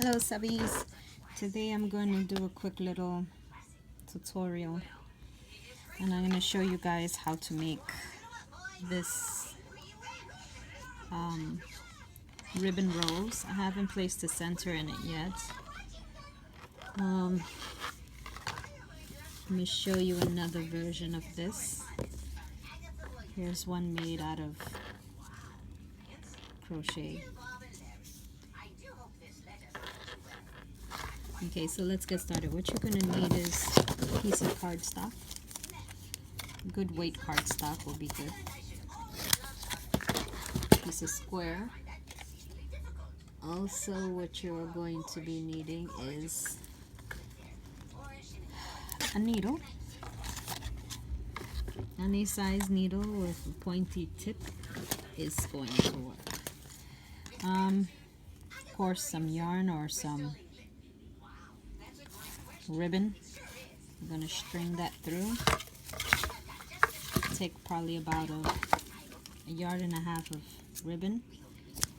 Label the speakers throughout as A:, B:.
A: Hello subbies, today I'm going to do a quick little tutorial and I'm going to show you guys how to make this ribbon rose. I haven't placed the center in it yet. Let me show you another version of this. Here's one made out of crochet. Okay, so let's get started. What you're going to need is a piece of cardstock. Good weight cardstock will be good. Piece of square. Also, what you're going to be needing is a needle. Any size needle with a pointy tip is going to work. Of course, some yarn or some ribbon. I'm going to string that through. Take probably about a yard and a half of ribbon.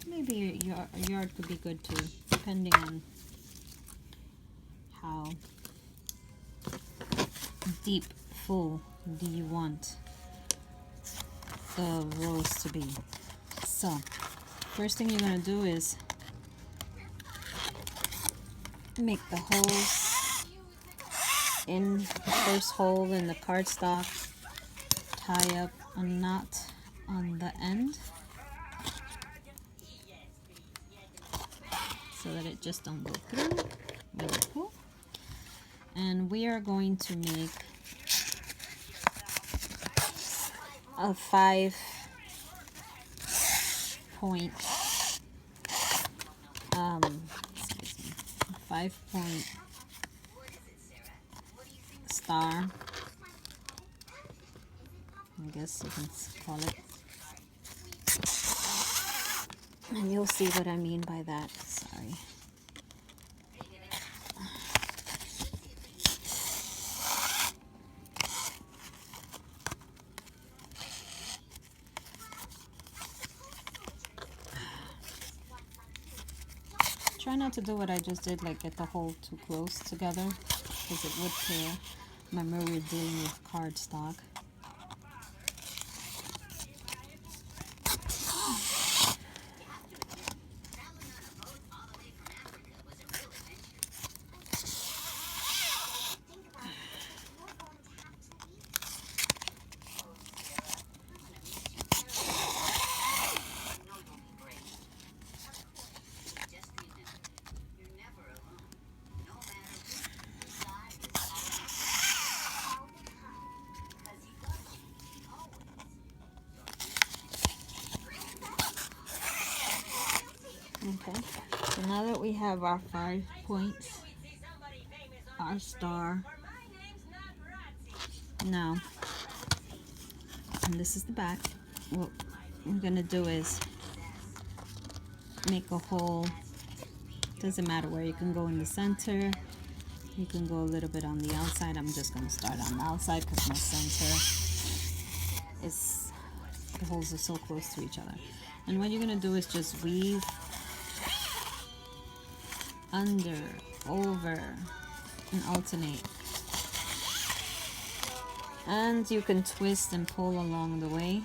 A: Maybe a yard could be good too, depending on how deep, full do you want the rose to be. So, first thing you're going to do is make the holes in the first hole in the cardstock, tie up a knot on the end so that it just don't go through when you pull. And we are going to make a 5-point star, I guess you can call it, and you'll see what I mean by that. Sorry. Try not to do what I just did, like get the hole too close together, because it would tear. Remember, we're dealing with cardstock. Okay, so now that we have our 5 points, our star, now, and this is the back, what we're going to do is make a hole. Doesn't matter where, you can go in the center, you can go a little bit on the outside. I'm just going to start on the outside because my center is, the holes are so close to each other. And what you're going to do is just weave under, over, and alternate. And you can twist and pull along the way.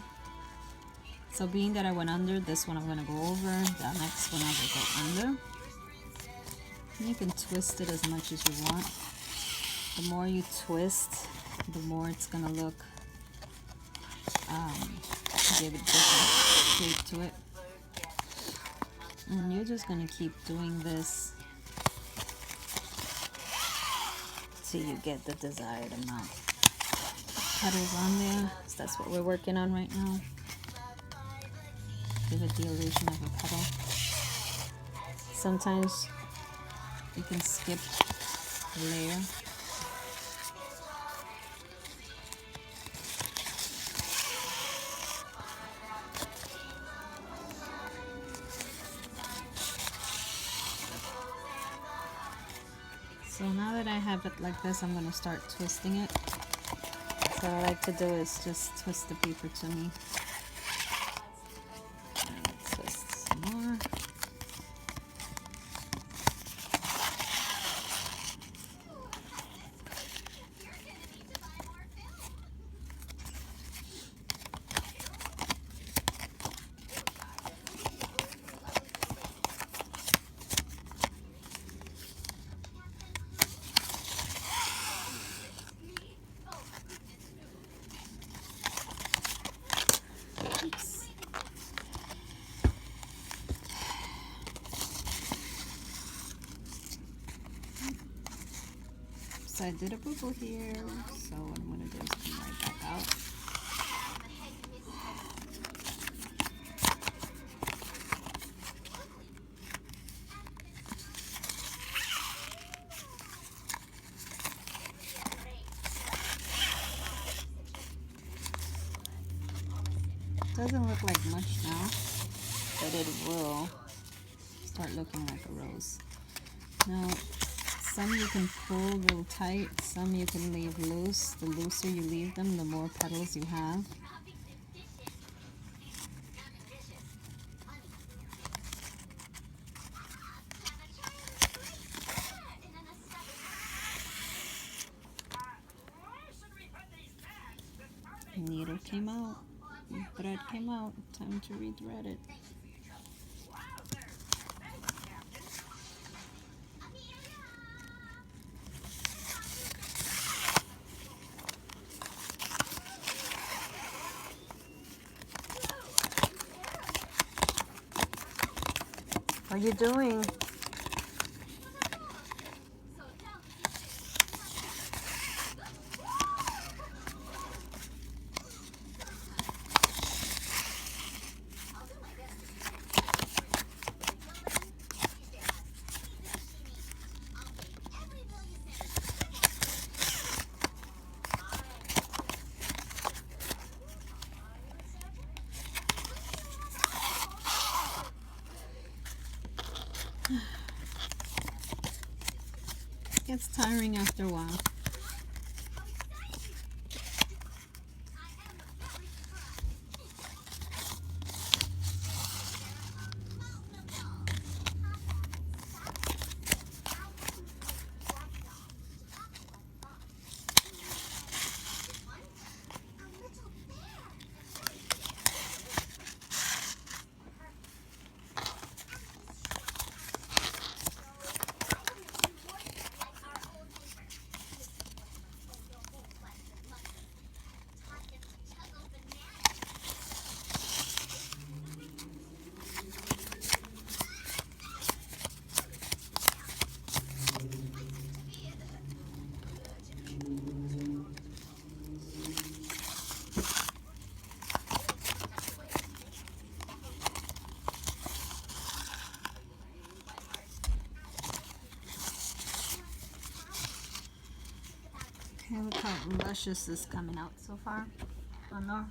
A: So being that I went under, this one I'm going to go over, the next one I will go under. And you can twist it as much as you want. The more you twist, the more it's going to look, give it different shape to it. And you're just going to keep doing this till you get the desired amount of petals on there. So that's what we're working on right now. Give it the illusion of a petal. Sometimes you can skip a layer. So now that I have it like this, I'm going to start twisting it. So what I like to do is just twist the paper to me. And twist some more. Oops, I did a boo-boo here. So what I'm gonna do is come right back out. Doesn't look like much now, but it will start looking like a rose. Now, some you can pull real tight, some you can leave loose. The looser you leave them, the more petals you have. Needle came out, thread came out, time to rethread it. What are you doing? Gets tiring after a while. Okay, look how luscious this is coming out so far on there.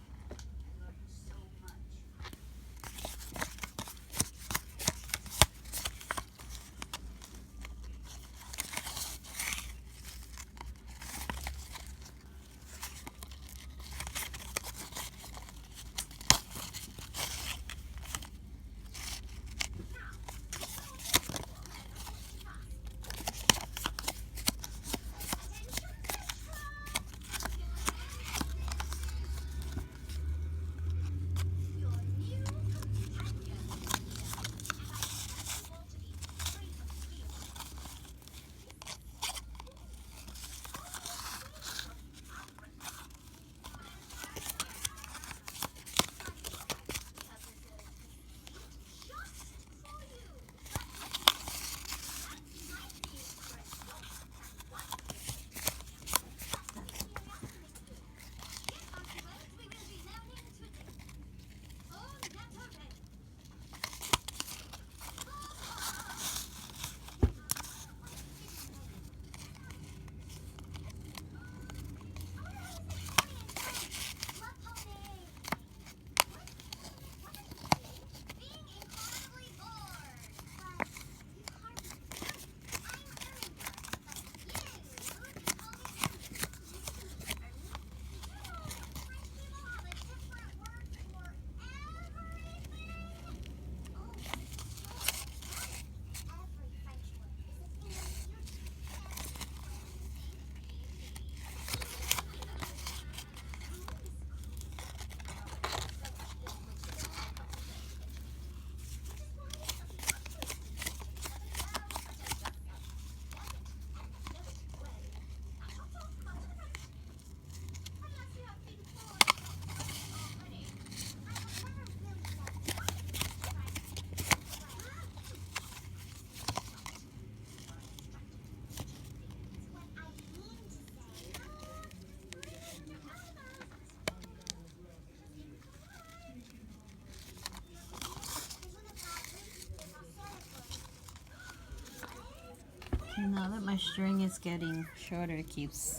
A: Now that my string is getting shorter, it keeps...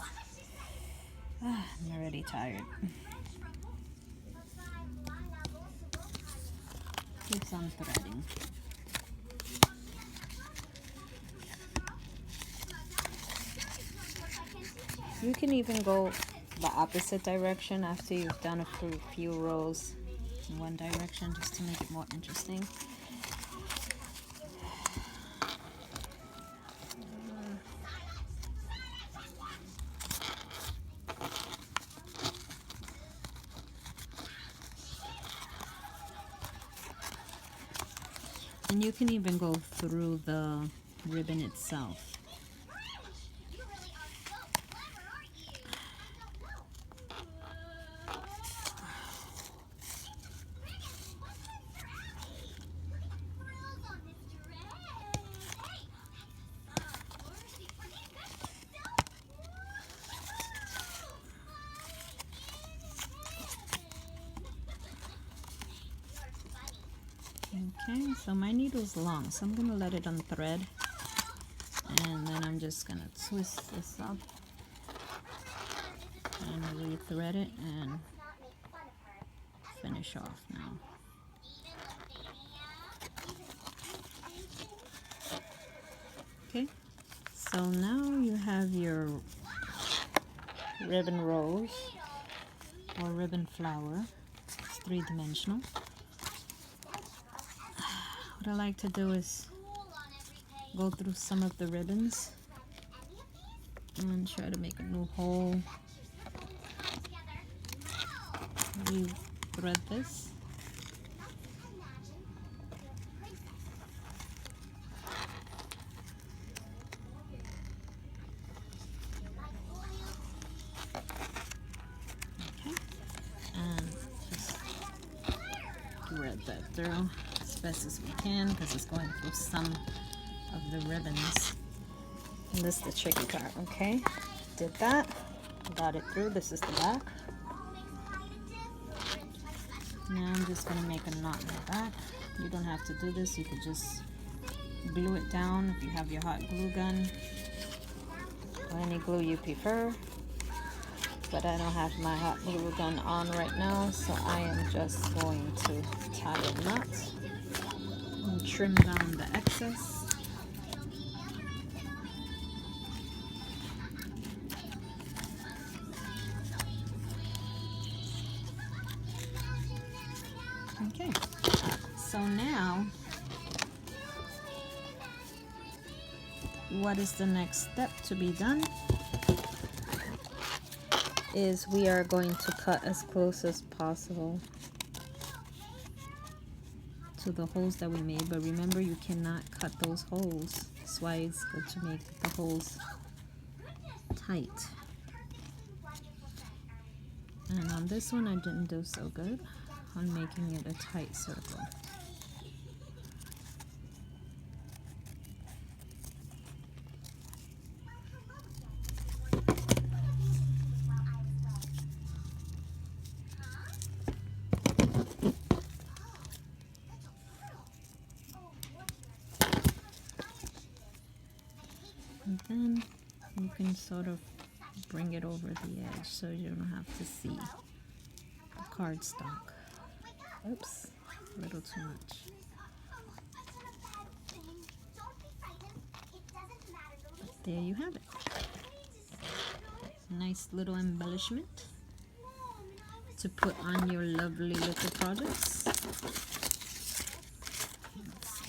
A: I'm already tired. Keeps on threading. You can even go the opposite direction after you've done a few rows in one direction, just to make it more interesting. And you can even go through the ribbon itself. Okay, so my needle's long, so I'm going to let it on thread, and then I'm just going to twist this up and re-thread it and finish off now. Okay, so now you have your ribbon rose or ribbon flower. It's three-dimensional. What I like to do is go through some of the ribbons and try to make a new hole. Re-thread this. Okay, and just thread that through as best as we can, because it's going through some of the ribbons. And this is the tricky part. Okay, did that, got it through. This is the back. Now I'm just going to make a knot in the back. You don't have to do this, you could just glue it down if you have your hot glue gun or any glue you prefer. But I don't have my hot glue gun on right now, so I am just going to tie a knot and trim down the excess. Okay, so now what is the next step to be done is we are going to cut as close as possible to the holes that we made, but remember, you cannot cut those holes. That's why it's good to make the holes tight. And on this one I didn't do so good on making it a tight circle. And then you can sort of bring it over the edge so you don't have to see the cardstock. Oops, a little too much. But there you have it. Nice little embellishment to put on your lovely little projects.